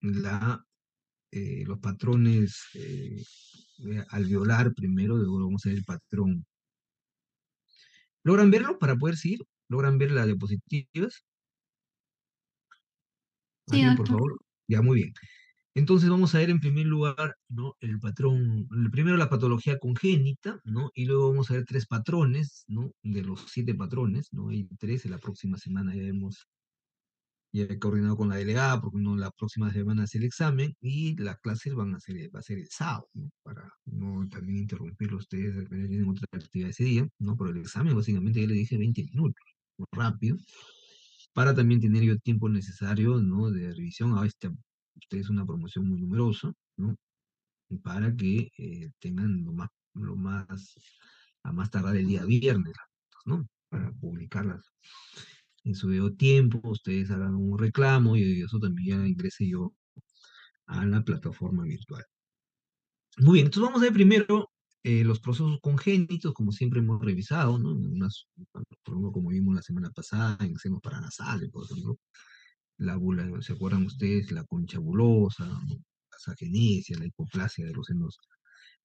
la, los patrones alveolar primero, luego vamos a ver el patrón. ¿Logran verlo para poder seguir? ¿Logran ver las diapositivas? Sí, ¿Alguien, por doctor. favor? Ya, muy bien. Entonces vamos a ver en primer lugar, ¿no? El patrón, primero la patología congénita, ¿no? Y luego vamos a ver tres patrones, ¿no? De los 7 patrones, ¿no? Hay tres, en la próxima semana ya he coordinado con la delegada, porque no, la próxima semana hace el examen, y las clases va a ser el sábado, ¿no? Para no también interrumpirlo ustedes, de repente tienen otra actividad ese día, ¿no? Pero el examen básicamente ya le dije 20 minutos, ¿no? Rápido, para también tener yo el tiempo necesario, ¿no? De revisión. A esta, ustedes una promoción muy numerosa, ¿no? Para que tengan a más tardar el día viernes, ¿no? Para publicarlas en su debido tiempo, ustedes hagan un reclamo y eso también ya ingrese yo a la plataforma virtual. Muy bien, entonces vamos a ver primero los procesos congénitos, como siempre hemos revisado, ¿no? Por ejemplo, como vimos la semana pasada en senos paranasales, por ejemplo, la bula, ¿se acuerdan ustedes? La concha bulosa, ¿no? La sagenesia, la hipoplasia de los senos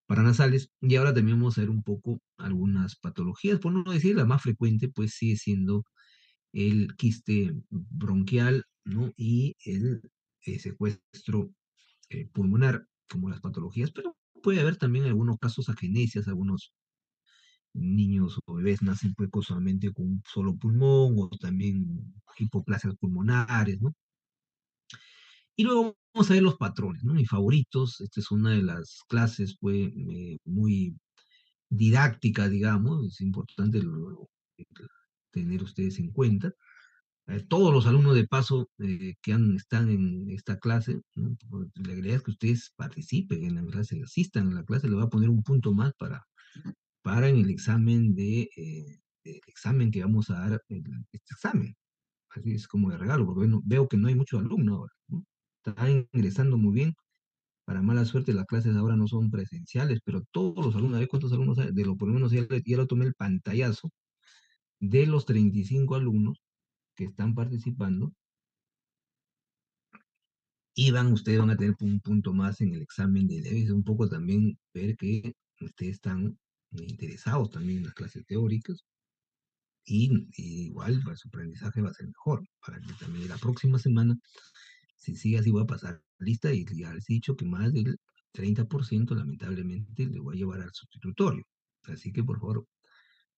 paranasales. Y ahora también vamos a ver un poco algunas patologías, por no decir la más frecuente, pues sigue siendo el quiste bronquial, ¿no? Y el secuestro pulmonar, como las patologías, pero puede haber también algunos casos agenesias, algunos niños o bebés nacen pues solamente con un solo pulmón, o también hipoplasias pulmonares, ¿no? Y luego vamos a ver los patrones, ¿no? Mis favoritos, esta es una de las clases, pues, muy didáctica, digamos, es importante tener ustedes en cuenta. Todos los alumnos de paso están en esta clase, ¿no? Pues, la idea es que ustedes participen en la clase, asistan a la clase, les va a poner un punto más para en el examen el examen que vamos a dar, este examen. Así es como de regalo, porque veo que no hay muchos alumnos ahora, ¿no? Están ingresando muy bien. Para mala suerte, las clases ahora no son presenciales, pero todos los alumnos, a ver cuántos alumnos hay, por lo menos ya lo tomé el pantallazo, de los 35 alumnos que están participando, ustedes van a tener un punto más en el examen de leyes, un poco también ver que ustedes están interesados también en las clases teóricas, y igual para su aprendizaje va a ser mejor, para que también la próxima semana, si sigue así, voy a pasar lista, y ya les he dicho que más del 30% lamentablemente le voy a llevar al sustitutorio. Así que por favor,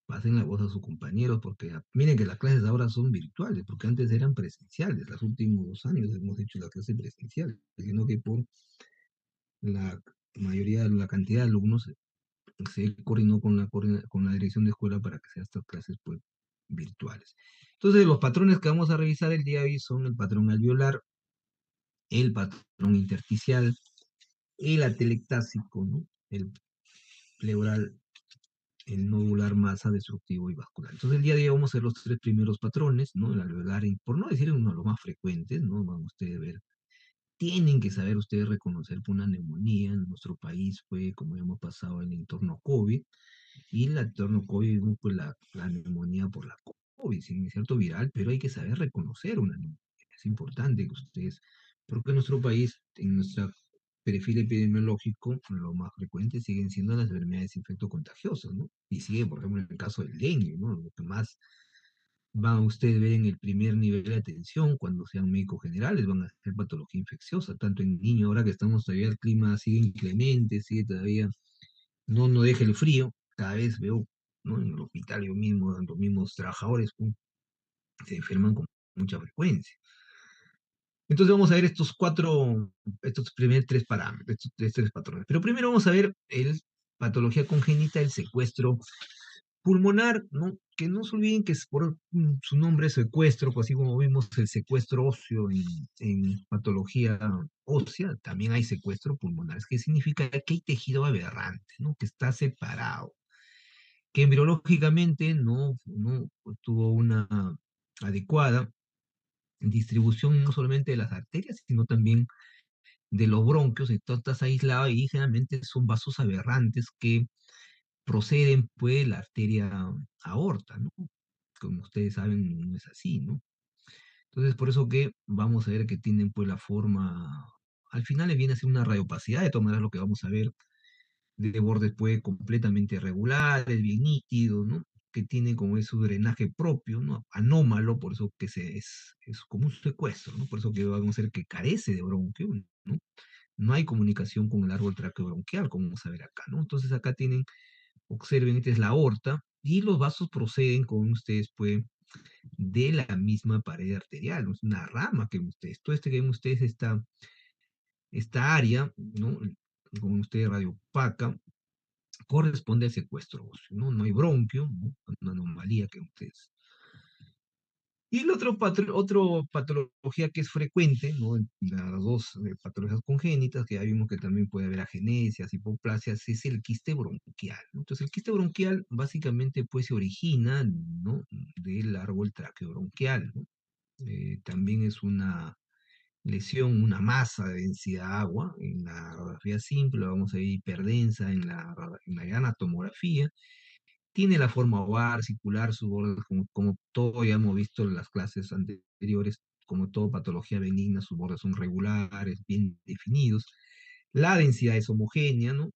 pasen la voz a sus compañeros, porque miren que las clases ahora son virtuales, porque antes eran presenciales. Los últimos 2 años hemos hecho la clase presencial, sino que por la mayoría, la cantidad de alumnos se coordinó con la dirección de escuela para que sean estas clases pues virtuales. Entonces, los patrones que vamos a revisar el día de hoy son el patrón alveolar, el patrón intersticial, el atelectásico, ¿no? El pleural, el nodular, masa, destructivo y vascular. Entonces, el día de hoy vamos a ver los tres primeros patrones, ¿no? El alveolar, por no decir uno de los más frecuentes, ¿no? Van ustedes a ver. Tienen que saber ustedes reconocer que una neumonía en nuestro país fue, como ya hemos pasado, el entorno COVID, y el entorno COVID, ¿no? Pues la neumonía por la COVID, sí, es cierto, viral, pero hay que saber reconocer una neumonía. Es importante que ustedes, porque en nuestro país, en nuestra perfil epidemiológico, lo más frecuente siguen siendo las enfermedades infectocontagiosas, ¿no? Y sigue, por ejemplo, en el caso del dengue, ¿no? Lo que más van a ustedes ver en el primer nivel de atención cuando sean médicos generales, van a hacer patología infecciosa, tanto en niños, ahora que estamos todavía, el clima sigue inclemente, sigue todavía, no deja el frío, cada vez veo, ¿no? En el hospital yo mismo, los mismos trabajadores se enferman con mucha frecuencia. Entonces vamos a ver estos primeros tres parámetros, estos tres patrones. Pero primero vamos a ver el patología congénita, el secuestro pulmonar, ¿no? Que no se olviden que es por su nombre secuestro, pues así como vimos el secuestro óseo en patología ósea, también hay secuestro pulmonar, que significa que hay tejido aberrante, ¿no? Que está separado, que embriológicamente no tuvo una adecuada distribución, no solamente de las arterias, sino también de los bronquios. Entonces estás aislado, y generalmente son vasos aberrantes que proceden pues de la arteria aorta, ¿no? Como ustedes saben, no es así, ¿no? Entonces, por eso que vamos a ver que tienen pues la forma al final le viene a ser una radiopacidad, de todas maneras lo que vamos a ver, de bordes pues completamente regulares, bien nítidos, ¿no? Que tiene como es su drenaje propio, ¿no? Anómalo, por eso que es como un secuestro, ¿no? Por eso que vamos a ver que carece de bronquio, ¿no? No hay comunicación con el árbol traqueobronquial, como vamos a ver acá, ¿no? Entonces acá tienen, observen, esta es la aorta, y los vasos proceden, como ustedes pueden, de la misma pared arterial, ¿no? Es una rama que ven ustedes, todo este que ven ustedes, esta área, ¿no? Como ustedes radiopaca, corresponde al secuestro óseo, ¿no? No hay bronquio, ¿no? Una anomalía que ustedes. Y la otro patología que es frecuente, ¿no? En las dos patologías congénitas, que ya vimos que también puede haber agenesias, hipoplasias, es el quiste bronquial, ¿no? Entonces, el quiste bronquial básicamente pues se origina, ¿no? Del árbol traqueobronquial, ¿no? También es una lesión, una masa de densidad de agua. En la radiografía simple la vamos a ver hiperdensa en la gran tomografía. Tiene la forma oval, circular, sus bordes, como todo ya hemos visto en las clases anteriores, como toda patología benigna, sus bordes son regulares, bien definidos. La densidad es homogénea, ¿no?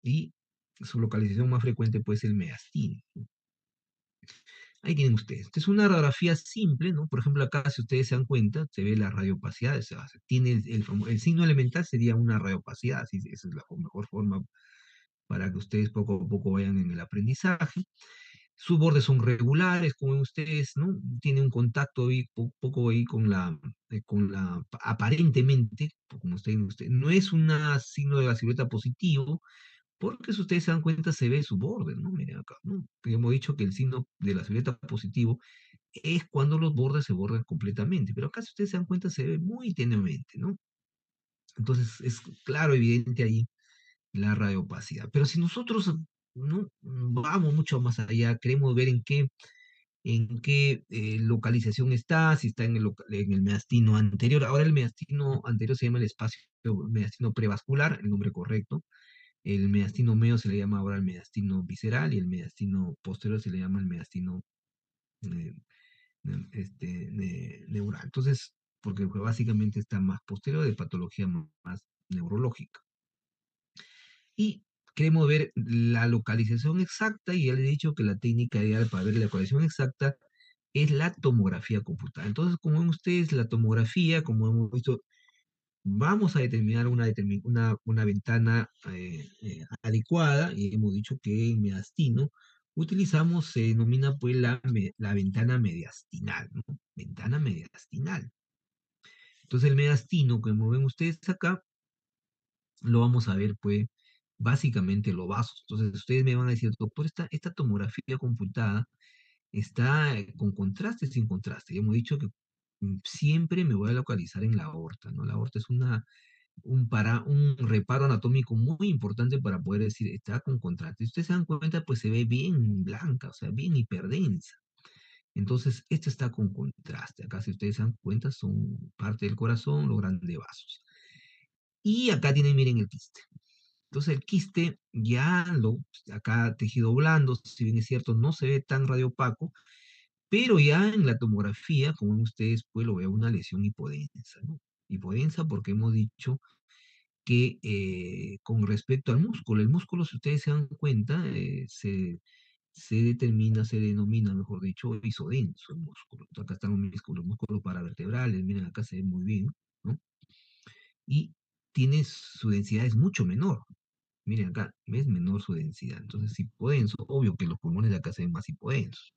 Y su localización más frecuente puede ser el mediastino. Ahí tienen ustedes. Esta es una radiografía simple, ¿no? Por ejemplo, acá, si ustedes se dan cuenta, se ve la radiopacidad, tiene el signo elemental sería una radiopacidad, así, esa es la mejor forma para que ustedes poco a poco vayan en el aprendizaje. Sus bordes son regulares, como ven ustedes, ¿no? Tiene un contacto ahí, poco ahí aparentemente, como usted, no es un signo de la silueta positivo, porque si ustedes se dan cuenta, se ve su borde, ¿no? Miren acá, ¿no? Que hemos dicho que el signo de la silueta positivo es cuando los bordes se borran completamente, pero acá si ustedes se dan cuenta, se ve muy tenuemente, ¿no? Entonces es claro, evidente ahí la radiopacidad. Pero si nosotros no vamos mucho más allá, queremos ver en qué localización está, si está en el mediastino anterior. Ahora el mediastino anterior se llama el espacio mediastino prevascular, el nombre correcto. El mediastino medio se le llama ahora el mediastino visceral y el mediastino posterior se le llama el mediastino eh, neural. Entonces, porque básicamente está más posterior de patología más neurológica. Y queremos ver la localización exacta, y ya le he dicho que la técnica ideal para ver la localización exacta es la tomografía computada. Entonces, como ven ustedes, la tomografía, como hemos visto, vamos a determinar una ventana adecuada, y hemos dicho que en mediastino utilizamos, se denomina pues la ventana mediastinal, ¿no? Ventana mediastinal. Entonces, el mediastino, como ven ustedes acá, lo vamos a ver pues básicamente los vasos. Entonces, ustedes me van a decir, doctor, esta tomografía computada está con contraste, sin contraste. Ya hemos dicho que siempre me voy a localizar en la aorta, ¿no? La aorta es un reparo anatómico muy importante para poder decir, está con contraste. Si ustedes se dan cuenta, pues se ve bien blanca, o sea, bien hiperdensa. Entonces, esto está con contraste. Acá, si ustedes se dan cuenta, son parte del corazón, los grandes vasos. Y acá tienen, miren, el quiste. Entonces, el quiste acá tejido blando, si bien es cierto, no se ve tan radiopaco, pero ya en la tomografía, como ven ustedes, pues lo veo una lesión hipodensa, ¿no? Hipodensa porque hemos dicho que con respecto al músculo, el músculo, si ustedes se dan cuenta, se denomina, mejor dicho, isodenso el músculo. Entonces, acá están los músculos paravertebrales, miren, acá se ve muy bien, ¿no? Y tiene su densidad es mucho menor. Miren acá, es menor su densidad. Entonces, hipodenso, obvio que los pulmones de acá se ven más hipodensos.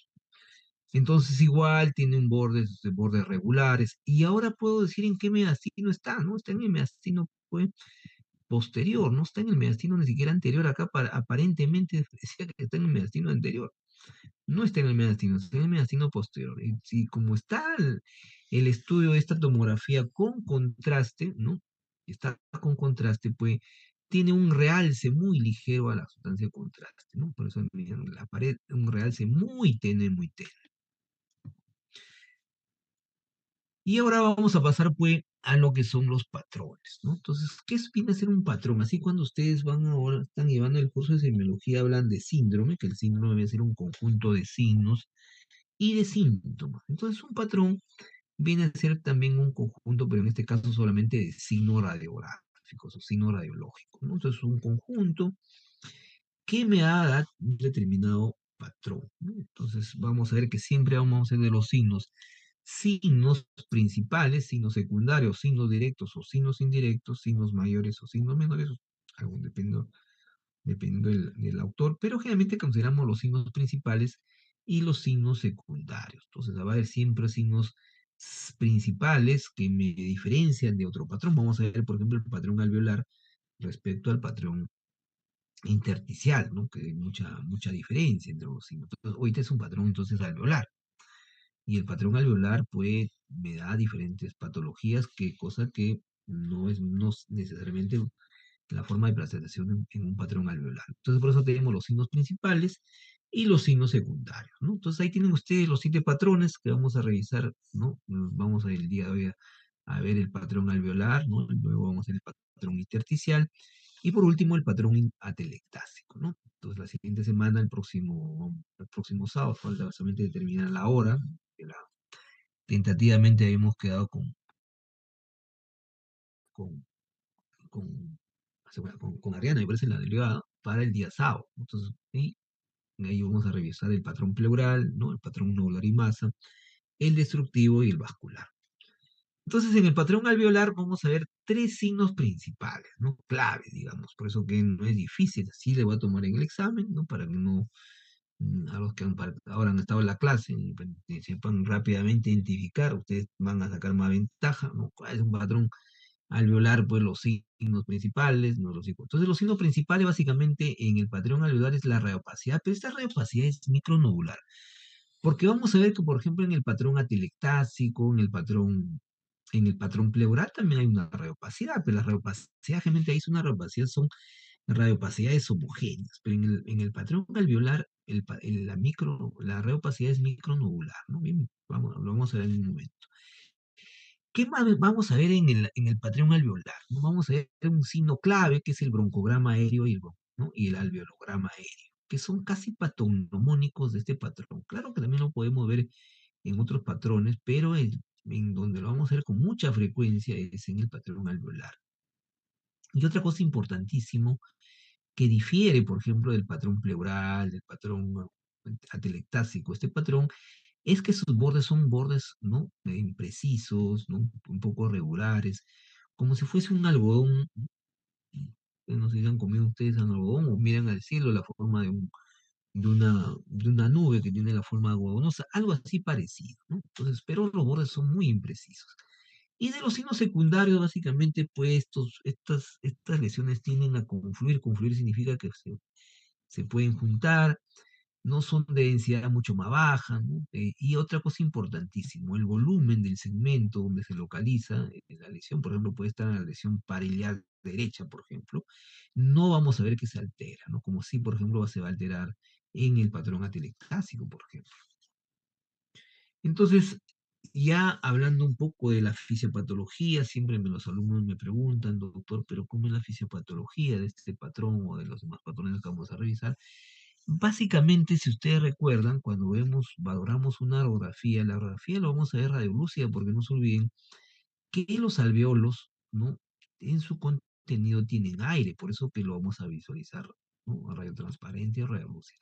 Entonces igual tiene bordes regulares. Y ahora puedo decir en qué mediastino está, ¿no? Está en el mediastino pues, posterior, no está en el mediastino ni siquiera anterior. Acá aparentemente decía que está en el mediastino anterior. No está en el mediastino, está en el mediastino posterior. Y si como está el estudio de esta tomografía con contraste, ¿no? Está con contraste, pues tiene un realce muy ligero a la sustancia de contraste, ¿no? Por eso miren, la pared, un realce muy tenue, muy tenue. Y ahora vamos a pasar pues a lo que son los patrones, ¿no? Entonces, viene a ser un patrón? Así cuando ustedes están llevando el curso de semiología, hablan de síndrome, que el síndrome debe ser un conjunto de signos y de síntomas. Entonces, un patrón viene a ser también un conjunto, pero en este caso solamente de signos radiográficos o signos radiológicos, ¿no? Entonces, un conjunto que me da un determinado patrón, ¿no? Entonces, vamos a ver que siempre vamos a ver de los signos principales, signos secundarios, signos directos o signos indirectos, signos mayores o signos menores, algo dependiendo del autor, pero generalmente consideramos los signos principales y los signos secundarios. Entonces, va a haber siempre signos principales que me diferencian de otro patrón. Vamos a ver, por ejemplo, el patrón alveolar respecto al patrón intersticial, ¿no? Que hay mucha diferencia entre los signos. Entonces, ahorita es un patrón entonces alveolar. Y el patrón alveolar, pues, me da diferentes patologías, cosa que no es necesariamente la forma de presentación en un patrón alveolar. Entonces, por eso tenemos los signos principales y los signos secundarios, ¿no? Entonces, ahí tienen ustedes los 7 patrones que vamos a revisar, ¿no? Vamos a ir el día de hoy a ver el patrón alveolar, ¿no? Luego vamos a ver el patrón intersticial y por último el patrón atelectásico, ¿no? Entonces, la siguiente semana, el próximo sábado, falta básicamente determinar la hora, que tentativamente habíamos quedado con, con, con Ariana, me parece, la delegada, para el día sábado. Entonces, y ahí vamos a revisar el patrón pleural, ¿no? El patrón nodular y masa, el destructivo y el vascular. Entonces, en el patrón alveolar vamos a ver 3 signos principales, ¿no? Clave, digamos. Por eso que no es difícil, así le voy a tomar en el examen, ¿no? Para que no, a los que ahora han estado en la clase y que sepan rápidamente identificar, ustedes van a sacar más ventaja, ¿no? ¿Cuál es un patrón alveolar? Pues los signos principales, no los signos. Entonces, los signos principales básicamente en el patrón alveolar es la radiopacidad, pero esta radiopacidad es micronodular. Porque vamos a ver que, por ejemplo, en el patrón atelectásico, en el patrón pleural también hay una radiopacidad, pero la radiopacidad generalmente ahí es una radiopacidad, son radiopacidades homogéneas, pero en el patrón alveolar la radiopacidad es micronodular, ¿no? Bien, lo vamos a ver en un momento. ¿Qué más vamos a ver en el patrón alveolar? ¿No? Vamos a ver un signo clave que es el broncograma aéreo ¿no? y el alveolograma aéreo, que son casi patognomónicos de este patrón. Claro que también lo podemos ver en otros patrones, pero en donde lo vamos a ver con mucha frecuencia es en el patrón alveolar. Y otra cosa importantísimo que difiere, por ejemplo, del patrón pleural, del patrón atelectásico, este patrón, es que sus bordes son bordes, ¿no? Imprecisos, ¿no? Un poco regulares, como si fuese un algodón. No sé si han comido ustedes un algodón o miran al cielo la forma de una nube que tiene la forma algodonosa, algo así parecido, ¿no? Entonces, pero los bordes son muy imprecisos. Y de los signos secundarios, básicamente, pues estas lesiones tienden a confluir. Confluir significa que se pueden juntar, no son de densidad mucho más baja, ¿no? Y otra cosa importantísima, el volumen del segmento donde se localiza la lesión, por ejemplo, puede estar en la lesión pariliar derecha, por ejemplo, no vamos a ver que se altera, ¿no? Como si, por ejemplo, se va a alterar en el patrón atelectásico, por ejemplo. Entonces, ya hablando un poco de la fisiopatología, siempre los alumnos me preguntan, doctor, pero ¿cómo es la fisiopatología de este patrón o de los demás patrones que vamos a revisar? Básicamente, si ustedes recuerdan, cuando valoramos una radiografía, la radiografía lo vamos a ver radiolúcida, porque no se olviden que los alveolos, ¿no? En su contenido tienen aire, por eso que lo vamos a visualizar, ¿no? A radio transparente o radiolúcida.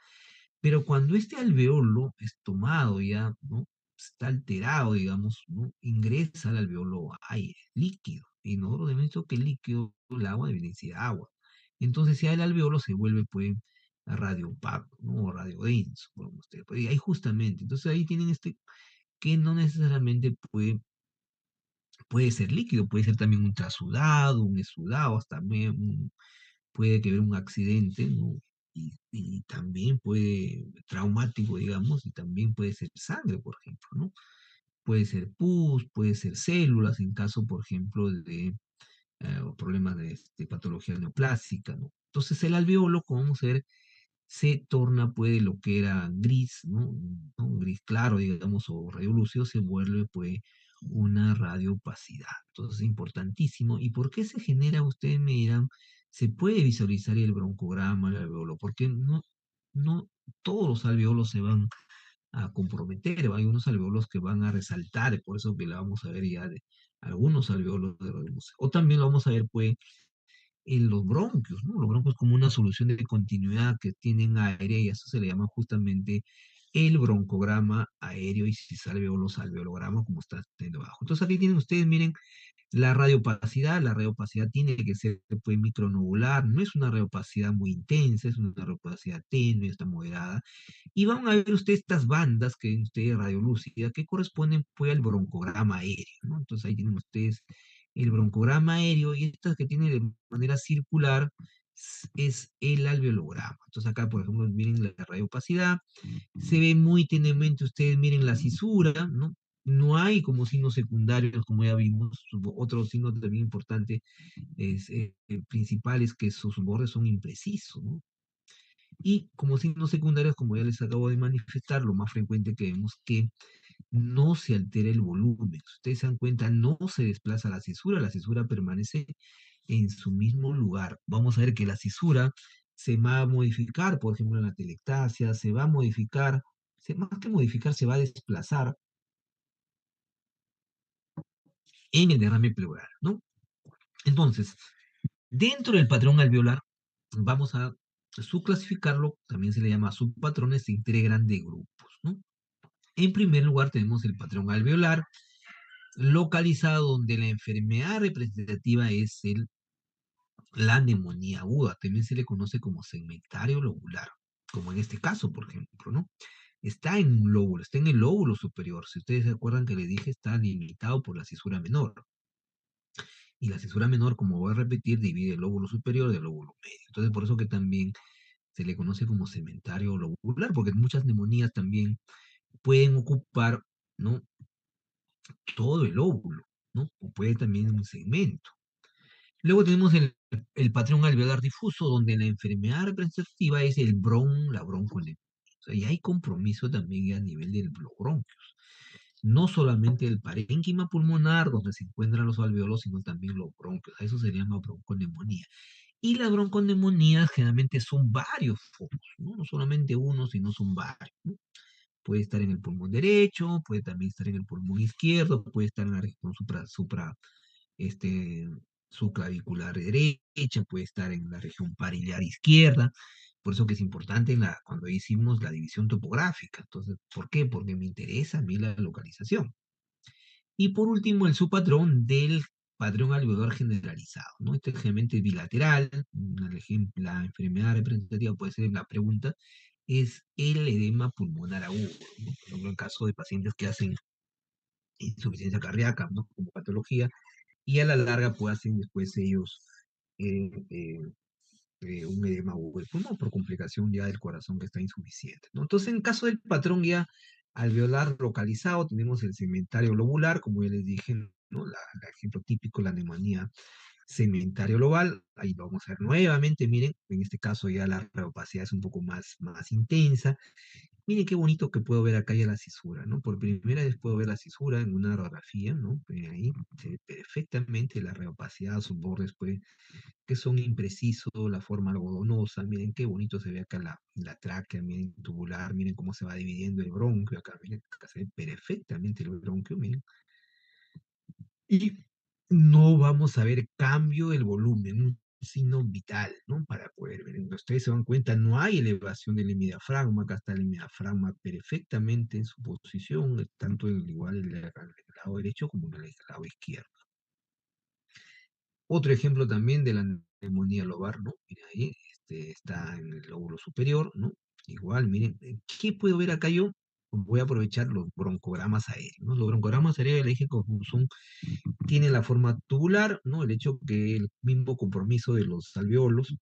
Pero cuando este alveolo es tomado ya, ¿no? Está alterado, digamos, ¿no? Ingresa al alveolo aire, líquido. Y nosotros hemos visto que el líquido, el agua, evidencia agua. Entonces ya el alveolo se vuelve, pues, radiopaco, ¿no? O radiodenso, como ustedes. Pues, y ahí justamente, entonces ahí tienen que no necesariamente puede ser líquido, puede ser también un trasudado, un exudado, hasta también puede que haber un accidente, ¿no? Y también puede, traumático, digamos, y también puede ser sangre, por ejemplo, ¿no? Puede ser pus, puede ser células, en caso, por ejemplo, de problemas de patología neoplásica, ¿no? Entonces el alveolo, como vamos a ver, se torna, pues, lo que era gris, ¿no? Un gris claro, digamos, o radiolúcido, se vuelve, pues, una radiopacidad. Entonces, es importantísimo. ¿Y por qué se genera? Ustedes me dirán, se puede visualizar el broncograma, el alveolo, porque no todos los alveolos se van a comprometer, hay unos alveolos que van a resaltar, por eso que la vamos a ver ya de algunos alveolos de radioluce. O también lo vamos a ver, pues, en los bronquios, ¿no? Los bronquios como una solución de continuidad que tienen aire y eso se le llama justamente el broncograma aéreo y si salve o los alveologramas como está teniendo abajo. Entonces aquí tienen ustedes, miren, la radiopacidad tiene que ser pues, micronodular, no es una radiopacidad muy intensa, es una radiopacidad tenue, está moderada. Y van a ver ustedes estas bandas que ven ustedes radiolúcida que corresponden pues al broncograma aéreo, ¿no? Entonces ahí tienen ustedes el broncograma aéreo y estas que tienen de manera circular es el alveolograma. Entonces acá, por ejemplo, miren la radiopacidad, se ve muy tenuemente, ustedes miren la cisura, ¿no? No hay como signos secundarios, como ya vimos. Otro signo también importante es, principal es que sus bordes son imprecisos, ¿no? Y como signos secundarios, como ya les acabo de manifestar, lo más frecuente que vemos que no se altera el volumen. Si ustedes se dan cuenta, no se desplaza la cisura permanece en su mismo lugar. Vamos a ver que la cisura se va a modificar, por ejemplo, en la telectasia, se va a modificar, más que modificar, se va a desplazar en el derrame pleural, ¿no? Entonces, dentro del patrón alveolar, vamos a subclasificarlo, también se le llama subpatrones, se integran de grupos, ¿no? En primer lugar tenemos el patrón alveolar, localizado donde la enfermedad representativa es la neumonía aguda, también se le conoce como segmentario lobular, como en este caso, por ejemplo, ¿no? Está en un lóbulo, está en el lóbulo superior. Si ustedes se acuerdan que les dije, está limitado por la cisura menor. Y la cisura menor, como voy a repetir, divide el lóbulo superior del lóbulo medio. Entonces, por eso que también se le conoce como segmentario lobular, porque muchas neumonías también pueden ocupar, ¿no? Todo el lóbulo, ¿no? O puede también un segmento. Luego tenemos el patrón alveolar difuso, donde la enfermedad representativa es la bronconemia. O sea, y hay compromiso también a nivel de los bronquios. No solamente el parénquima pulmonar, donde se encuentran los alveolos, sino también los bronquios. A eso se le llama bronconeumonía. Y las bronconeumonías generalmente son varios focos, ¿no? No solamente uno, sino son varios, ¿no? Puede estar en el pulmón derecho, puede también estar en el pulmón izquierdo, puede estar en la región este, subclavicular derecha, puede estar en la región pariliar izquierda. Por eso que es importante cuando hicimos la división topográfica. Entonces, ¿por qué? Porque me interesa a mí la localización. Y por último, el subpatrón del patrón alveolar generalizado, ¿no? Este generalmente es bilateral. La enfermedad representativa puede ser la pregunta, es el edema pulmonar agudo, ¿no? Por ejemplo, en caso de pacientes que hacen insuficiencia cardíaca, ¿no? Como patología, y a la larga pues hacen después ellos eh, eh, un edema agudo del pulmón por complicación ya del corazón que está insuficiente, ¿no? Entonces, en caso del patrón ya alveolar localizado, tenemos el segmentario lobular, como ya les dije, ¿no? El ejemplo típico, la neumonía segmentario lobar, ahí lo vamos a ver nuevamente, miren, en este caso ya la reopacidad es un poco más intensa. Miren qué bonito que puedo ver acá ya la cisura, ¿no? Por primera vez puedo ver la cisura en una radiografía, ¿no? Ahí se ve perfectamente la reopacidad, sus bordes, pues, que son imprecisos, la forma algodonosa, miren qué bonito se ve acá la tráquea, miren tubular, miren cómo se va dividiendo el bronquio acá, miren, acá se ve perfectamente el bronquio, miren. Y no vamos a ver cambio del volumen, un signo vital, ¿no? Para poder ver. Ustedes se dan cuenta, no hay elevación del hemidiafragma, acá está el hemidiafragma perfectamente en su posición, tanto igual en el lado derecho como en el lado izquierdo. Otro ejemplo también de la neumonía lobar, ¿no? Miren ahí, está en el lóbulo superior, ¿no? Igual, miren, ¿qué puedo ver acá yo? Voy a aprovechar los broncogramas aéreos, ¿no? Los broncogramas aéreos, le dije, como son, tienen la forma tubular, ¿no? El hecho que el mismo compromiso de los alveolos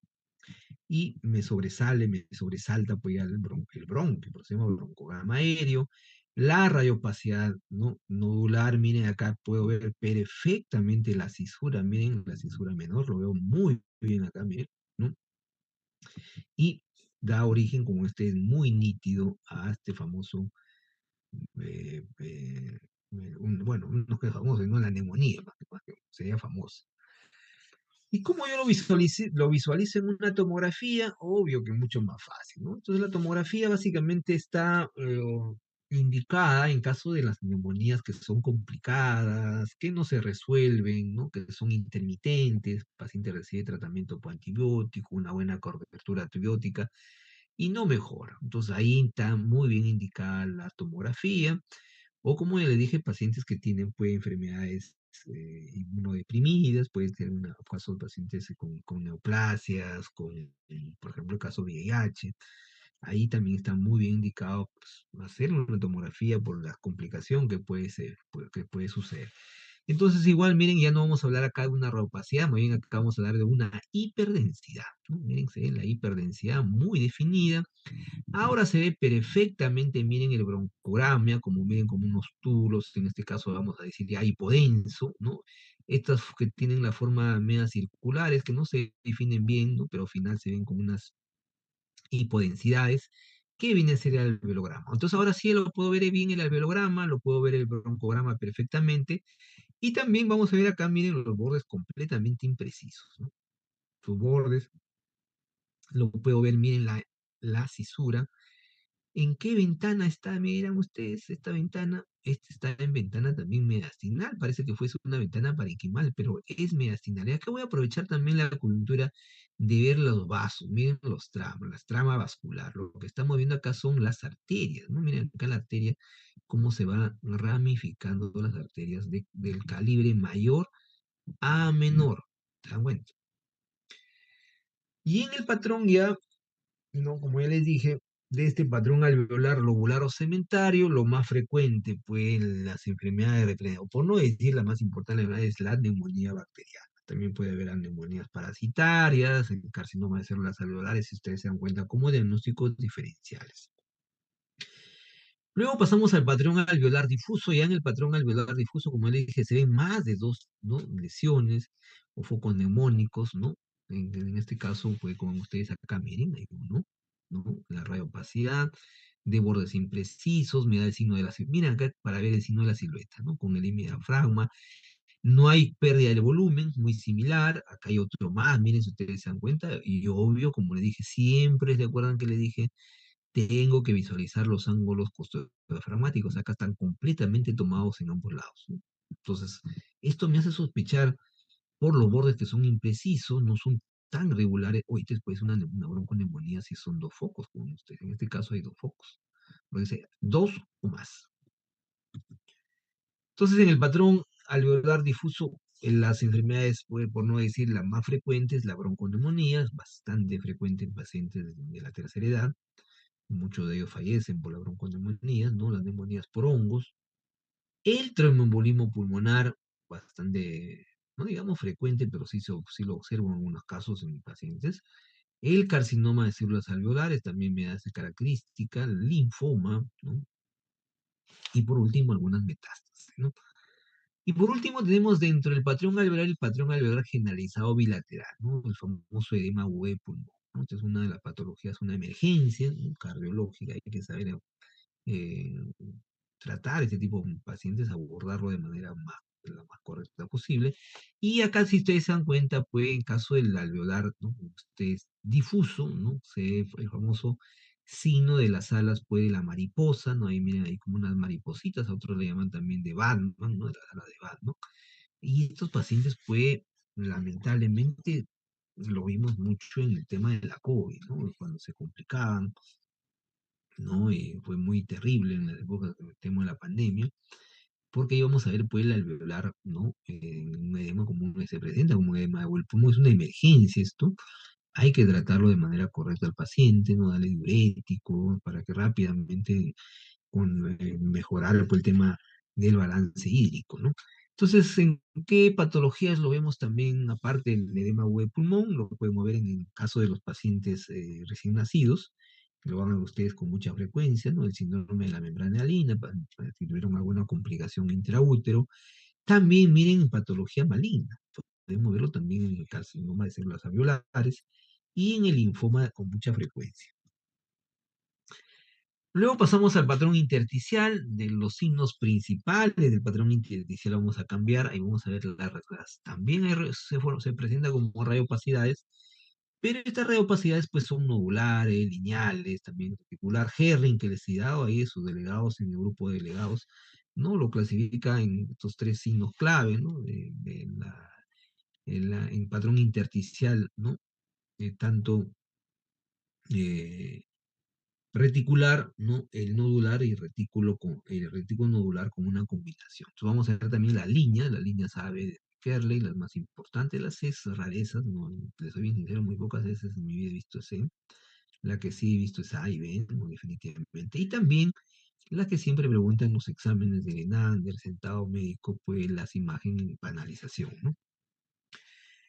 y me sobresalta pues ya el bronquio, por eso se llama broncograma aéreo. La radiopacidad, ¿no? Nodular, miren acá puedo ver perfectamente la cisura, miren la cisura menor, lo veo muy bien acá, miren, ¿no? Y da origen, como este es muy nítido, a este famoso, eh, eh, bueno, no que es famoso, no la neumonía, más que sería famoso. ¿Y cómo yo lo visualizo en una tomografía? Obvio que mucho más fácil, ¿no? Entonces la tomografía básicamente está, indicada en caso de las neumonías que son complicadas, que no se resuelven, ¿no? Que son intermitentes, el paciente recibe tratamiento por antibiótico, una buena cobertura antibiótica y no mejora. Entonces ahí está muy bien indicada la tomografía, o como ya le dije, pacientes que tienen pues, enfermedades inmunodeprimidas, pueden tener casos de pacientes con neoplasias, por ejemplo, el caso VIH. Ahí también está muy bien indicado pues, hacer una tomografía por la complicación que puede ser, que puede suceder. Entonces, igual, miren, ya no vamos a hablar acá de una reupacidad, más bien acá vamos a hablar de una hiperdensidad, ¿no? Miren, se ve la hiperdensidad muy definida. Ahora se ve perfectamente, miren el broncograma, como miren como unos túbulos, en este caso vamos a decir ya hipodenso, ¿no? Estas que tienen la forma media circulares, que no se definen bien, ¿no? Pero al final se ven como unas hipodensidades, que viene a ser el alveolograma. Entonces ahora sí lo puedo ver bien el alveolograma, lo puedo ver el broncograma perfectamente, y también vamos a ver acá, miren los bordes completamente imprecisos, ¿no? Sus bordes, lo puedo ver, miren la cisura. ¿En qué ventana está? Miran ustedes, esta ventana, esta está en ventana también mediastinal, parece que fuese una ventana parenquimal, pero es mediastinal. Y acá voy a aprovechar también la coyuntura de ver los vasos, miren los tramas, las tramas vascular. Lo que estamos viendo acá son las arterias, ¿no? Miren acá la arteria, cómo se va ramificando las arterias del calibre mayor a menor. ¿Se dan cuenta? Y en el patrón ya no, como ya les dije, de este patrón alveolar lobular o cementario, lo más frecuente, pues, las enfermedades o por no decir la más importante enfermedad, es la neumonía bacteriana. También puede haber neumonías parasitarias, el carcinoma de células alveolares, si ustedes se dan cuenta, como diagnósticos diferenciales. Luego pasamos al patrón alveolar difuso. Ya en el patrón alveolar difuso, como le dije, se ven más de dos, ¿no? Lesiones o focos neumónicos, ¿no? En este caso, pues como ustedes acá miren, hay uno, ¿no? La radiopacidad de bordes imprecisos, mira el signo de la silueta. Miren acá para ver el signo de la silueta, ¿no? Con el hemidiafragma. No hay pérdida del volumen, muy similar. Acá hay otro más, miren si ustedes se dan cuenta. Y obvio, como le dije, siempre se acuerdan que le dije tengo que visualizar los ángulos costodiafragmáticos. Acá están completamente tomados en ambos lados, ¿no? Entonces, esto me hace sospechar por los bordes que son imprecisos, no son tan regulares. Hoy después una bronconeumonía si son dos focos, como ustedes. En este caso hay dos focos. Puede ser dos o más. Entonces, en el patrón alveolar difuso, en las enfermedades, por no decir las más frecuentes, la bronconeumonía es bastante frecuente en pacientes de la tercera edad. Muchos de ellos fallecen por la bronconeumonía, ¿no? Las neumonías por hongos. El tromboembolismo pulmonar, bastante, no digamos frecuente, pero sí lo observo en algunos casos en mis pacientes. El carcinoma de células alveolares también me da esa característica, el linfoma, ¿no? Y por último, algunas metástasis, ¿no? Y por último, tenemos dentro del patrón alveolar el patrón alveolar generalizado bilateral, ¿no? El famoso edema agudo de pulmón, ¿no? Esta es una de las patologías, una emergencia, ¿no? Cardiológica, hay que saber eh, tratar este tipo de pacientes, abordarlo de manera la más correcta posible. Y acá, si ustedes se dan cuenta, pues en caso del alveolar, ¿no? Ustedes difuso, ¿no? Se ve el famoso signo de las alas, pues de la mariposa, ¿no? Ahí miren, hay como unas maripositas, a otros le llaman también de Batman, ¿no? De la ala de Batman. Y estos pacientes, pues, lamentablemente, lo vimos mucho en el tema de la COVID, ¿no? Cuando se complicaban, ¿no? Fue muy terrible en la época del tema de la pandemia, porque íbamos a ver pues el alveolar, ¿no? Un edema como que se presenta como un edema o el pulmón es una emergencia esto, hay que tratarlo de manera correcta al paciente, no darle diurético para que rápidamente mejorar pues, el tema del balance hídrico, ¿no? Entonces, ¿en qué patologías lo vemos también, aparte del edema agudo de pulmón? Lo podemos ver en el caso de los pacientes recién nacidos, que lo van a ver ustedes con mucha frecuencia, ¿no? El síndrome de la membrana hialina, si tuvieron alguna complicación intraútero. También miren patología maligna. Podemos verlo también en el carcinoma de células alveolares y en el linfoma con mucha frecuencia. Luego pasamos al patrón intersticial, de los signos principales del patrón intersticial vamos a cambiar, ahí vamos a ver también se presenta como radiopacidades, Pero estas reopacidades pues son nodulares, lineales, también reticular. Herring, que les he dado ahí sus delegados en el grupo de delegados, ¿no? Lo clasifica en estos tres signos clave, ¿no? En patrón intersticial, ¿no? Tanto eh, reticular, ¿no? El nodular y el retículo nodular como una combinación. Entonces vamos a ver también las líneas A, B de Kerley, las más importantes, las C rarezas, no, les soy bien sincero, muy pocas veces en mi vida he visto C. La que sí he visto es A y B, ¿no? Definitivamente. Y también la que siempre preguntan en los exámenes de Lenander, sentado médico, pues las imágenes para analización, ¿no?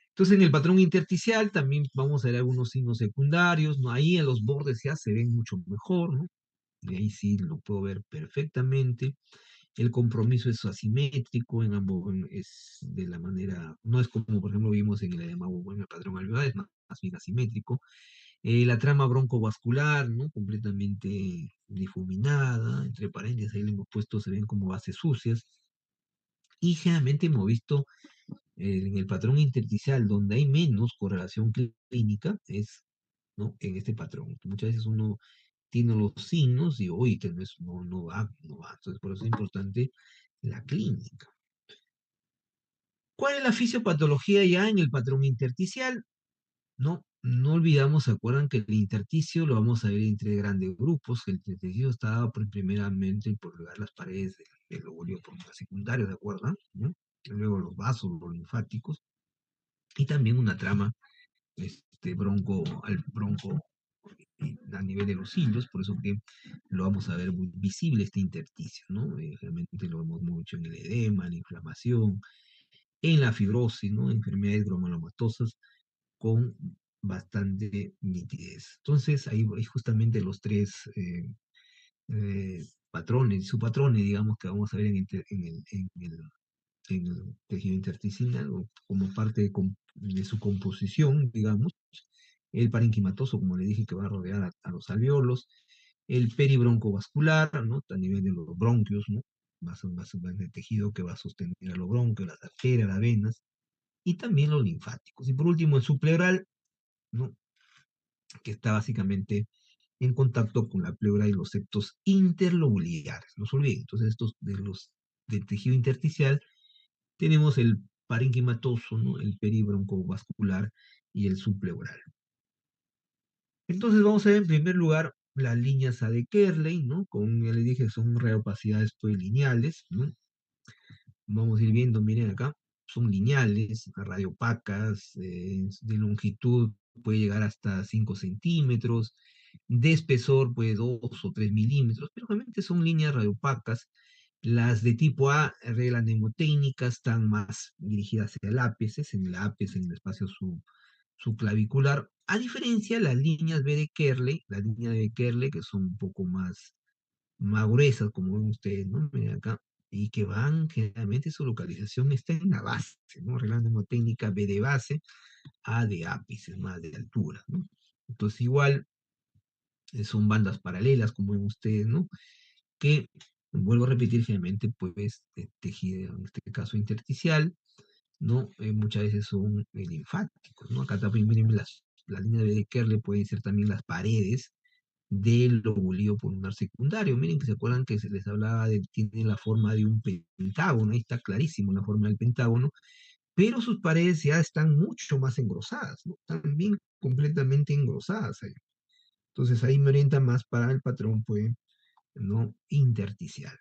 Entonces, en el patrón intersticial también vamos a ver algunos signos secundarios, ¿no? Ahí en los bordes ya se ven mucho mejor, ¿no? Y ahí sí lo puedo ver perfectamente. El compromiso es asimétrico en ambos, es de la manera, no es como por ejemplo vimos en el edema o en el patrón alveolar, es más bien asimétrico. La trama broncovascular, ¿no? Completamente difuminada, entre paréntesis ahí le hemos puesto, se ven como bases sucias. Y generalmente hemos visto en el patrón intersticial, donde hay menos correlación clínica, es, ¿no? En este patrón. Muchas veces uno tiene los signos y, oye, que no va, no va. Entonces, por eso es importante la clínica. ¿Cuál es la fisiopatología ya en el patrón intersticial? No olvidamos, ¿se acuerdan que el intersticio lo vamos a ver entre grandes grupos? Que el intersticio estaba primeramente por pegar las paredes del lóbulo por secundario, ¿de acuerdo? ¿No? Luego los vasos, los linfáticos, y también una trama bronco a nivel de los hilos, por eso que lo vamos a ver muy visible este intersticio, ¿no? Realmente lo vemos mucho en el edema, en la inflamación, en la fibrosis, ¿no? Enfermedades granulomatosas con bastante nitidez. Entonces, ahí justamente los tres patrones, subpatrones, digamos, que vamos a ver en el tejido intersticial, o como parte de su composición, digamos, el parenquimatoso, como le dije, que va a rodear a los alveolos, el peribroncovascular, ¿no? A nivel de los bronquios, ¿no? Más el tejido que va a sostener a los bronquios, las arterias, las venas, y también los linfáticos. Y por último, el subpleural, ¿no? Que está básicamente en contacto con la pleura y los septos interlobulares. No se olviden, entonces estos del tejido intersticial tenemos el parenquimatoso, ¿no? El peribroncovascular y el subpleural. Entonces vamos a ver en primer lugar las líneas A de Kerley, ¿no? Como ya les dije, son reopacidades pues lineales, ¿no? Vamos a ir viendo, miren acá, son lineales, radiopacas, de longitud puede llegar hasta 5 centímetros, de espesor pues 2 o 3 milímetros, pero realmente son líneas radiopacas. Las de tipo A, regla mnemotécnica, están más dirigidas hacia el ápice, en el espacio subclavicular, a diferencia de las líneas B de Kerley, la línea de Kerley, que son un poco más gruesas, como ven ustedes, ¿no? Miren acá, y que van, generalmente su localización está en la base, ¿no? Arreglando técnica B de base, A de ápice, más de altura, ¿no? Entonces, igual, son bandas paralelas, como ven ustedes, ¿no? Que, vuelvo a repetir, generalmente, pues, tejido, en este caso intersticial, ¿no? Muchas veces son linfáticos, ¿no? Acá también, miren, la línea de Kerle pueden ser también las paredes del lobulillo pulmonar secundario. Miren que se acuerdan que se les hablaba de que tiene la forma de un pentágono, ahí está clarísimo la forma del pentágono, pero sus paredes ya están mucho más engrosadas, ¿no? También completamente engrosadas ahí. Entonces ahí me orienta más para el patrón, pues, ¿no? Intersticial.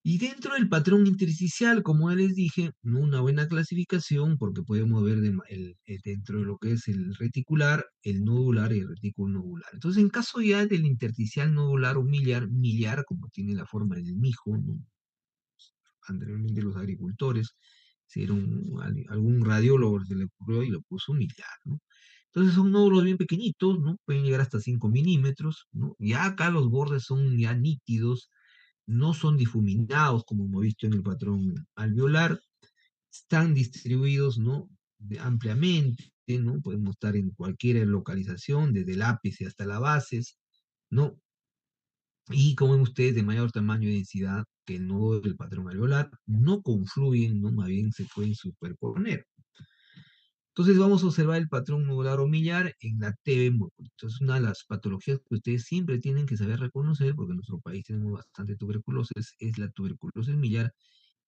Y dentro del patrón intersticial, como ya les dije, ¿no? Una buena clasificación, porque podemos ver dentro de lo que es el reticular, el nodular y el retículo nodular. Entonces, en caso ya del intersticial nodular o miliar, como tiene la forma del mijo, ¿no? Anteriormente los agricultores, si era algún radiólogo se le ocurrió y lo puso miliar, ¿no? Entonces son nódulos bien pequeñitos, ¿no? Pueden llegar hasta 5 milímetros, ¿no? Ya acá los bordes son ya nítidos, no son difuminados como hemos visto en el patrón alveolar, están distribuidos, ¿no? Ampliamente, ¿no? Podemos estar en cualquier localización, desde el ápice hasta la base, ¿no? Y como ven ustedes, de mayor tamaño y densidad que el nodo del patrón alveolar, no confluyen, ¿no? Más bien se pueden superponer. Entonces vamos a observar el patrón nodular o millar en la TV múltiple. Entonces una de las patologías que ustedes siempre tienen que saber reconocer, porque en nuestro país tenemos bastante tuberculosis, es la tuberculosis millar,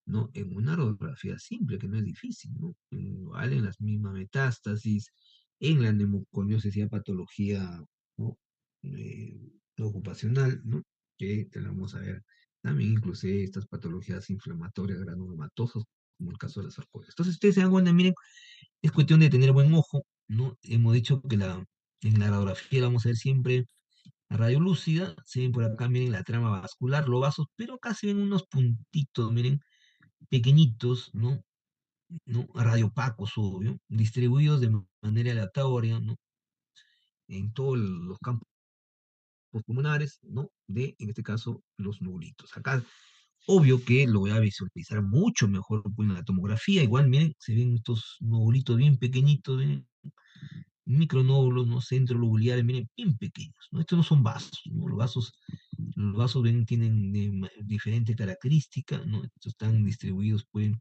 ¿no? En una radiografía simple, que no es difícil, ¿no? Igual en las mismas metástasis, en la neumoconiosis y patología, ¿no? Eh, ocupacional, ¿no? Que tenemos a ver también inclusive estas patologías inflamatorias granulomatosas, como el caso de la sarcoides. Entonces ustedes se dan cuenta, miren, es cuestión de tener buen ojo, ¿no? Hemos dicho que en la radiografía la vamos a ver siempre a radio lúcida, se ven por acá, miren la trama vascular, los vasos, pero acá se ven unos puntitos, miren, pequeñitos, ¿no? ¿No? Radiopacos, obvio, distribuidos de manera aleatoria, ¿no? En todos los campos pulmonares, ¿no? De, en este caso, los nublitos. Acá, obvio que lo voy a visualizar mucho mejor pues, en la tomografía. Igual, miren, se ven estos nublitos bien pequeñitos, miren, micronódulos, ¿no? Centrolobulares, miren, bien pequeños, ¿no? Estos no son vasos, ¿no? Los vasos ven, tienen diferentes características, ¿no? Estos están distribuidos, pueden,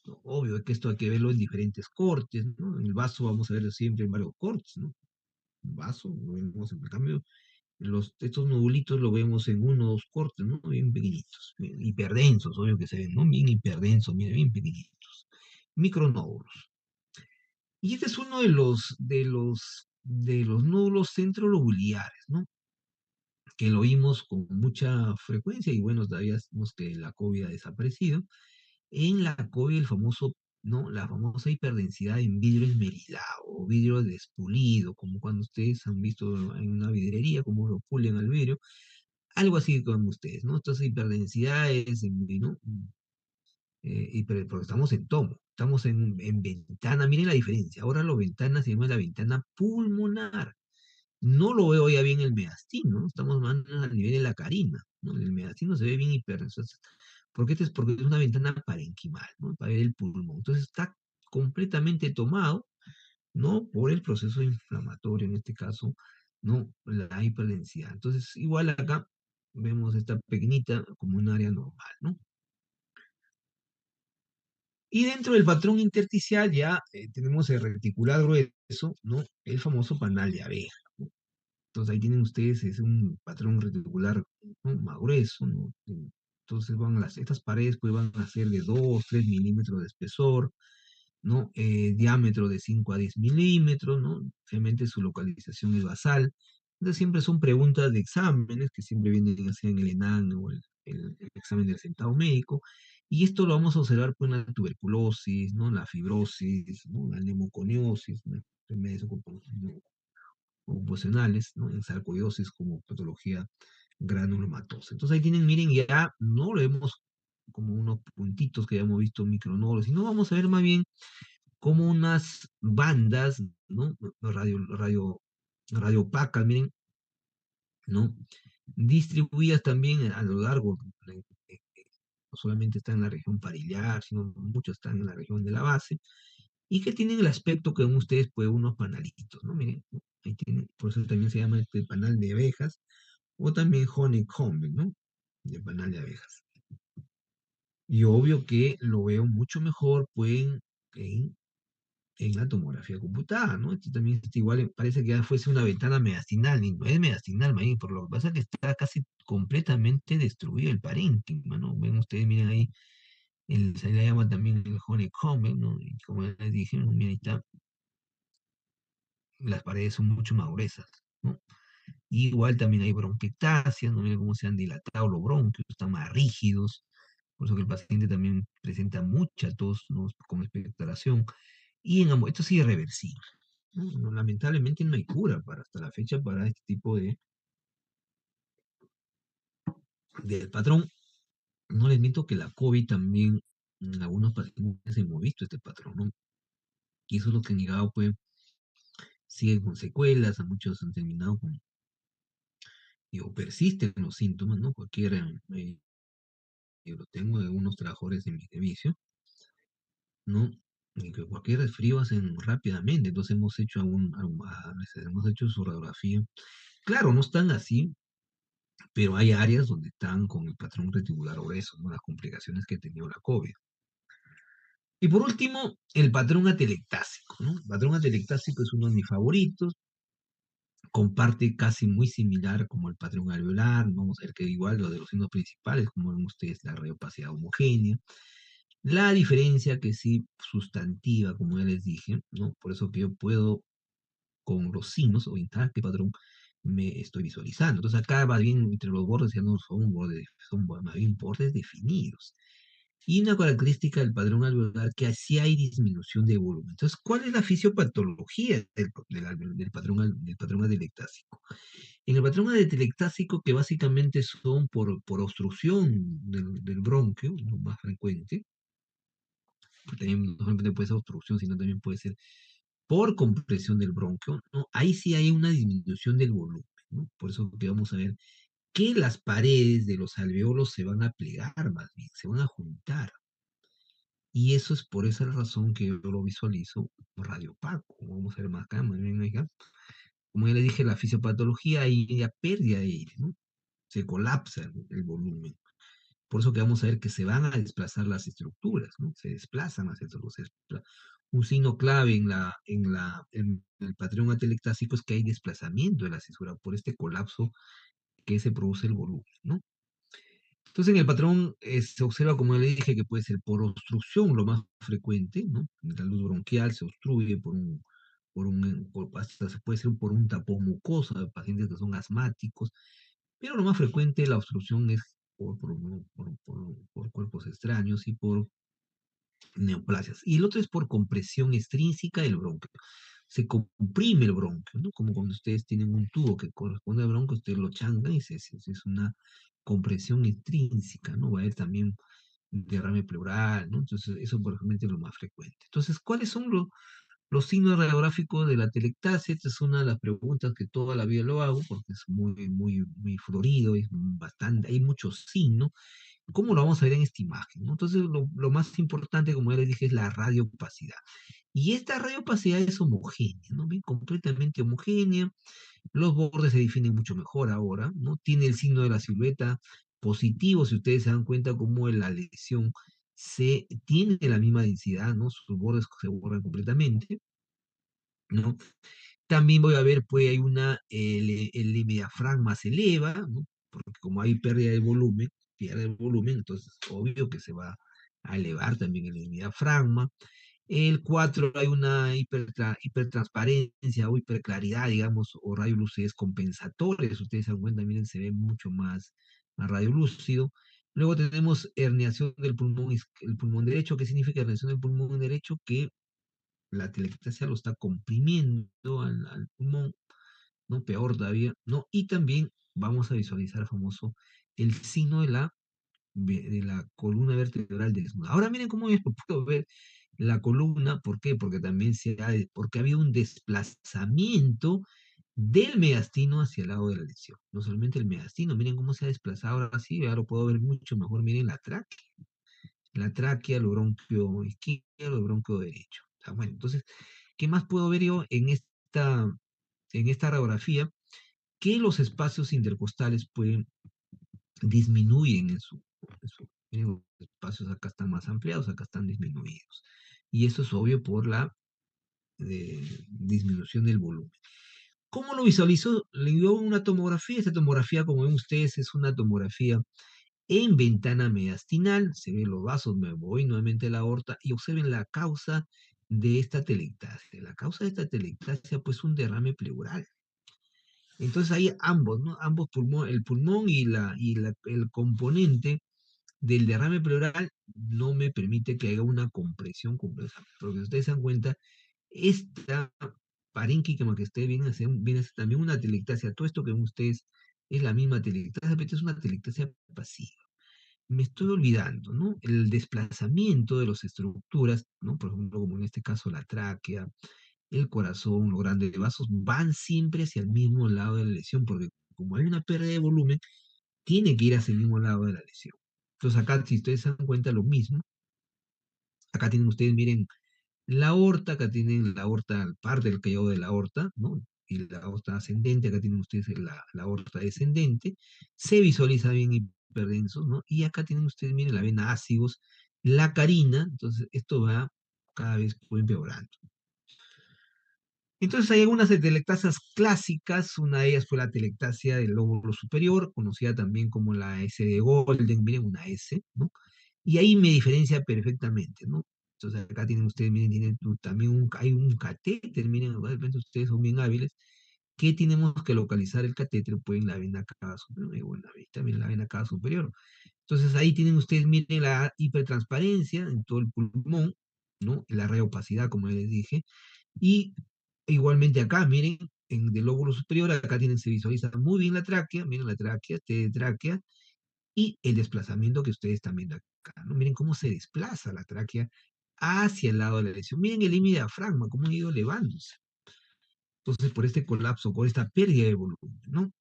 ¿no? Obvio que esto hay que verlo en diferentes cortes, ¿no? En el vaso vamos a verlo siempre en varios cortes, ¿no? Un vaso, lo vemos en cambio, estos nodulitos lo vemos en uno o dos cortes, ¿no? Bien pequeñitos, bien hiperdensos, obvio que se ven, ¿no? Bien hiperdensos, miren, bien pequeñitos. Micronódulos. Y este es uno de los nódulos centrolobulares, ¿no? Que lo oímos con mucha frecuencia y bueno, todavía sabemos que la COVID ha desaparecido. En la COVID, el famoso, ¿no? La famosa hiperdensidad en vidrio esmerilado o vidrio despulido, como cuando ustedes han visto en una vidrería, como lo pulen al vidrio, algo así como ustedes, ¿no? Entonces, hiperdensidad es, ¿no? Porque estamos en tomo, estamos en ventana, miren la diferencia. Ahora la ventana se llama la ventana pulmonar. No lo veo ya bien el mediastino, ¿no? Estamos más al nivel de la carina, ¿no? El mediastino se ve bien hiper. ¿Por qué? Porque es una ventana parenquimal, ¿no? Para ver el pulmón. Entonces está completamente tomado, ¿no? Por el proceso inflamatorio, en este caso, ¿no? La hiperdensidad. Entonces, igual acá vemos esta pequeñita como un área normal, ¿no? Y dentro del patrón intersticial ya tenemos el reticular grueso, ¿no? El famoso panal de abeja, ¿no? Entonces ahí tienen ustedes, es un patrón reticular, ¿no? Más grueso, ¿no? Entonces estas paredes pues van a ser de 2 3 milímetros de espesor, ¿no? Diámetro de 5 a 10 milímetros, ¿no? Obviamente su localización es basal. Entonces siempre son preguntas de exámenes que siempre vienen así en el ENAN o el examen del sentado médico. Y esto lo vamos a observar pues, en la tuberculosis, ¿no? La fibrosis, ¿no? La neumoconiosis, ¿no? Enfermedades ocupacionales, ¿no? En sarcoidosis como patología granulomatosa. Entonces ahí tienen, miren, ya no lo vemos como unos puntitos que hayamos visto micronodos, sino vamos a ver más bien como unas bandas, ¿no? Radio opacas, miren, ¿no? Distribuidas también a lo largo, no solamente están en la región parillar, sino muchos están en la región de la base, y que tienen el aspecto que ven ustedes, pues, unos panalitos, ¿no? Miren, ¿no? Ahí tienen, por eso también se llama este panal de abejas, o también honeycomb, ¿no? De panal de abejas. Y obvio que lo veo mucho mejor, pues, en la tomografía computada, ¿no? Esto también está igual, parece que ya fuese una ventana mediastinal, y no es mediastinal, por lo que pasa es que está casi completamente destruido el parénquima, ¿no? Ven ustedes, miren ahí, se le llama también el honeycomb, ¿no? Y como les dije, ¿no? Miren, ahí está, las paredes son mucho más gruesas, ¿no? Y igual también hay bronquiectasias, ¿no? Miren cómo se han dilatado los bronquios, están más rígidos, por eso que el paciente también presenta mucha tos, ¿no? Con expectoración. Y esto sí es irreversible. ¿No? Lamentablemente no hay cura para hasta la fecha para este tipo de patrón. No les miento que la COVID también, en algunos pacientes hemos visto este patrón, ¿no? Y eso es lo que han llegado, pues, siguen con secuelas, a muchos han terminado con, o persisten los síntomas, ¿no? Yo lo tengo de unos trabajadores de mi servicio, ¿no? Y que cualquier resfrío hacen rápidamente, entonces hemos hecho su radiografía. Claro, no están así, pero hay áreas donde están con el patrón reticular grueso, ¿no? Las complicaciones que ha tenido la COVID. Y por último, el patrón atelectásico, ¿no? El patrón atelectásico es uno de mis favoritos, comparte casi muy similar como el patrón alveolar, ¿no? Vamos a ver que igual lo de los signos principales, como ven ustedes, la radiopacidad homogénea. La diferencia que sí sustantiva, como ya les dije, ¿no? Por eso que yo puedo con los signos orientar qué patrón me estoy visualizando. Entonces acá va bien entre los bordes, ya no son bordes, son más bien bordes definidos. Y una característica del padrón alveolar que así hay disminución de volumen. Entonces, ¿cuál es la fisiopatología del patrón atelectásico? En el patrón atelectásico, que básicamente son por obstrucción del bronquio, lo más frecuente, porque también no solamente puede ser obstrucción, sino también puede ser por compresión del bronquio, ¿no? Ahí sí hay una disminución del volumen, ¿no? Por eso que vamos a ver que las paredes de los alveolos se van a plegar más bien, se van a juntar. Y eso es por esa razón que yo lo visualizo radiopaco. Vamos a ver más acá, más bien acá. Como ya le dije, la fisiopatología hay ya pérdida de aire, ¿no? Se colapsa el volumen. Por eso que vamos a ver que se van a desplazar las estructuras, ¿no? Se desplazan las estructuras. Un signo clave en el patrón atelectásico es que hay desplazamiento de la cesura por este colapso que se produce el volumen, ¿no? Entonces, en el patrón se observa, como le dije, que puede ser por obstrucción lo más frecuente, ¿no? La luz bronquial se obstruye hasta se puede ser por un tapón mucosa, de pacientes que son asmáticos, pero lo más frecuente la obstrucción es por cuerpos extraños y por neoplasias. Y el otro es por compresión extrínseca del bronquio. Se comprime el bronquio, ¿no? Como cuando ustedes tienen un tubo que corresponde al bronquio, ustedes lo changan y es una compresión extrínseca, ¿no? Va a haber también derrame pleural, ¿no? Entonces, eso por ejemplo es lo más frecuente. Entonces, ¿cuáles son los signos radiográficos de la telectasia? Esta es una de las preguntas que toda la vida lo hago, porque es muy florido, es bastante, hay muchos signos. ¿Cómo lo vamos a ver en esta imagen? ¿No? Entonces, lo más importante, como ya les dije, es la radiopacidad. Y esta radiopacidad es homogénea, ¿no? Bien, completamente homogénea. Los bordes se definen mucho mejor ahora, ¿no? Tiene el signo de la silueta positivo, si ustedes se dan cuenta cómo la lesión tiene la misma densidad, ¿no? Sus bordes se borran completamente, ¿no? También voy a ver, pues hay el diafragma se eleva, ¿no? Porque como hay pérdida de volumen, pierde el volumen, entonces obvio que se va a elevar también el diafragma. El 4 hay una hipertransparencia o hiperclaridad, digamos, o rayos lucides compensatorios. Ustedes se dan cuenta, miren, se ve mucho más radio lúcido. Luego tenemos herniación del pulmón, el pulmón derecho. ¿Qué significa herniación del pulmón derecho? Que la telectasia lo está comprimiendo al pulmón, ¿no? Peor todavía, ¿no? Y también vamos a visualizar famoso el signo de la columna vertebral desnuda. Ahora miren cómo yo puedo ver la columna, ¿por qué? Porque también porque ha habido un desplazamiento del mediastino hacia el lado de la lesión. No solamente el mediastino, miren cómo se ha desplazado ahora sí, ahora lo puedo ver mucho mejor, miren la tráquea, el bronquio izquierdo, el bronquio derecho. O sea, bueno, entonces, ¿qué más puedo ver yo en esta radiografía? Que los espacios intercostales pueden disminuyen miren, los espacios acá están más ampliados, acá están disminuidos. Y eso es obvio por la disminución del volumen. ¿Cómo lo visualizo? Le dio una tomografía. Esta tomografía, como ven ustedes, es una tomografía en ventana mediastinal. Se ven los vasos, me voy nuevamente a la aorta y observen la causa de esta telectasia. La causa de esta telectasia, pues, un derrame pleural. Entonces ahí ambos, ¿no? Ambos pulmón, el pulmón el componente del derrame pleural no me permite que haya una compresión completa. Porque si ustedes se dan cuenta, esta parínquima que ustedes viene a ser también una telectasia. Todo esto que ven ustedes es la misma telectasia, pero es una telectasia pasiva. Me estoy olvidando, ¿no? El desplazamiento de las estructuras, ¿no? Por ejemplo, como en este caso la tráquea, el corazón, los grandes vasos, van siempre hacia el mismo lado de la lesión, porque como hay una pérdida de volumen, tiene que ir hacia el mismo lado de la lesión. Entonces acá, si ustedes se dan cuenta, lo mismo. Acá tienen ustedes, miren, la aorta, acá tienen la aorta, parte del callado de la aorta, ¿no? Y la aorta ascendente, acá tienen ustedes la aorta descendente, se visualiza bien hiperdensos, ¿no? Y acá tienen ustedes, miren, la vena ácidos, la carina, entonces esto va cada vez empeorando. Entonces hay algunas atelectasias clásicas, una de ellas fue la atelectasia del lóbulo superior, conocida también como la S de Golden, miren una S, ¿no? Y ahí me diferencia perfectamente, ¿no? Entonces acá tienen ustedes, miren, tienen también hay un catéter, miren, de repente ustedes son bien hábiles, que tenemos que localizar el catéter, pues en la vena cava superior, y bueno, ahí también la vena cava superior. Entonces ahí tienen ustedes, miren, la hipertransparencia en todo el pulmón, ¿no? La reopacidad, como les dije, y igualmente acá, miren, en el lóbulo superior, acá tienen, se visualiza muy bien la tráquea, miren la tráquea, T de tráquea, y el desplazamiento que ustedes están viendo acá, ¿no? Miren cómo se desplaza la tráquea hacia el lado de la lesión. Miren el diafragma, cómo ha ido elevándose. Entonces, por este colapso, por esta pérdida de volumen, ¿no?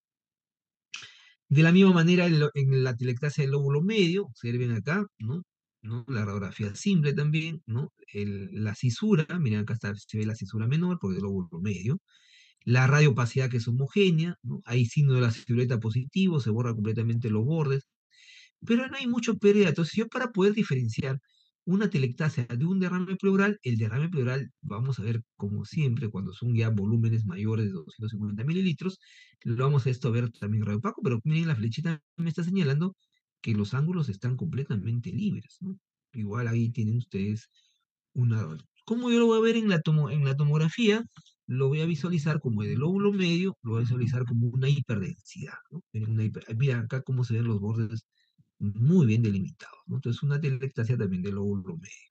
De la misma manera, en la atelectasia del lóbulo medio, observen acá, ¿no? ¿No? La radiografía simple también, ¿no? La cisura, miren acá está, se ve la cisura menor por el lóbulo medio. La radiopacidad que es homogénea, ¿no? Hay signo de la silueta positivo, se borra completamente los bordes, pero no hay mucho pérdida. Entonces, yo para poder diferenciar una telectasia de un derrame pleural, el derrame pleural, vamos a ver como siempre, cuando son ya volúmenes mayores de 250 mililitros, lo vamos a esto a ver también radiopaco, pero miren, la flechita me está señalando que los ángulos están completamente libres, ¿no? Igual ahí tienen ustedes una... ¿Cómo yo lo voy a ver en en la tomografía? Lo voy a visualizar como el lóbulo medio, lo voy a visualizar como una hiperdensidad, ¿no? Mira acá cómo se ven los bordes muy bien delimitados, ¿no? Entonces, una telectasia también del lóbulo medio.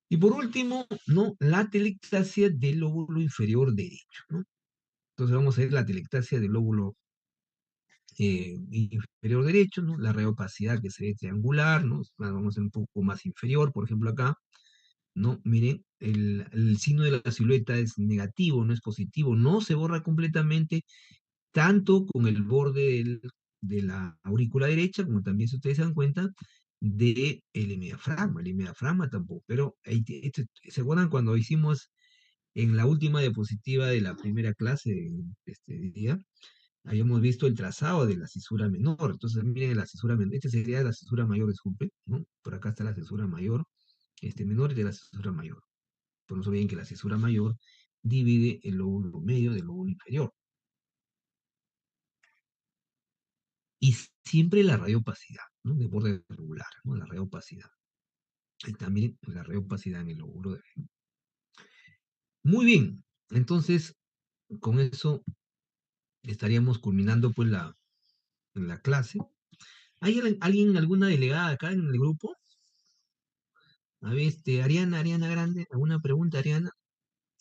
Y por último, ¿no? La telectasia del lóbulo inferior derecho, ¿no? Entonces, vamos a ver la telectasia del lóbulo inferior derecho, ¿no? La reopacidad que se ve triangular, ¿no? Vamos a ver un poco más inferior, por ejemplo, acá, ¿no? Miren, el signo de la silueta es negativo, no es positivo, no se borra completamente, tanto con el borde de la aurícula derecha, como también, si ustedes se dan cuenta, de el hemidiafragma tampoco. Pero ahí ¿se acuerdan cuando hicimos en la última diapositiva de la primera clase de este día? Habíamos visto el trazado de la cisura menor. Entonces, miren la cisura menor. Esta sería la cisura mayor, disculpe, ¿no? Por acá está la cisura mayor. Este menor es de la cisura mayor. Por eso ven que la cisura mayor divide el lóbulo medio del lóbulo inferior. Y siempre la radiopacidad, ¿no? De borde regular, ¿no? La radiopacidad. Y también la radiopacidad en el lóbulo de... Muy bien, entonces con eso estaríamos culminando pues la clase. ¿Hay alguien, alguna delegada acá en el grupo? A ver, Ariana Grande, ¿alguna pregunta, Ariana?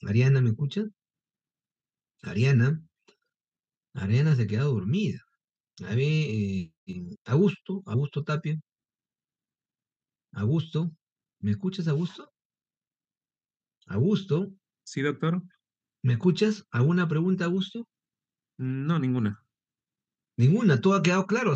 Ariana, ¿me escuchas? Ariana, Ariana se ha quedado dormida. A ver, Augusto Tapia, Augusto, ¿me escuchas, Augusto? Augusto, Sí, doctor. ¿me escuchas? ¿Alguna pregunta, Augusto? No, ninguna. Ninguna, todo ha quedado claro.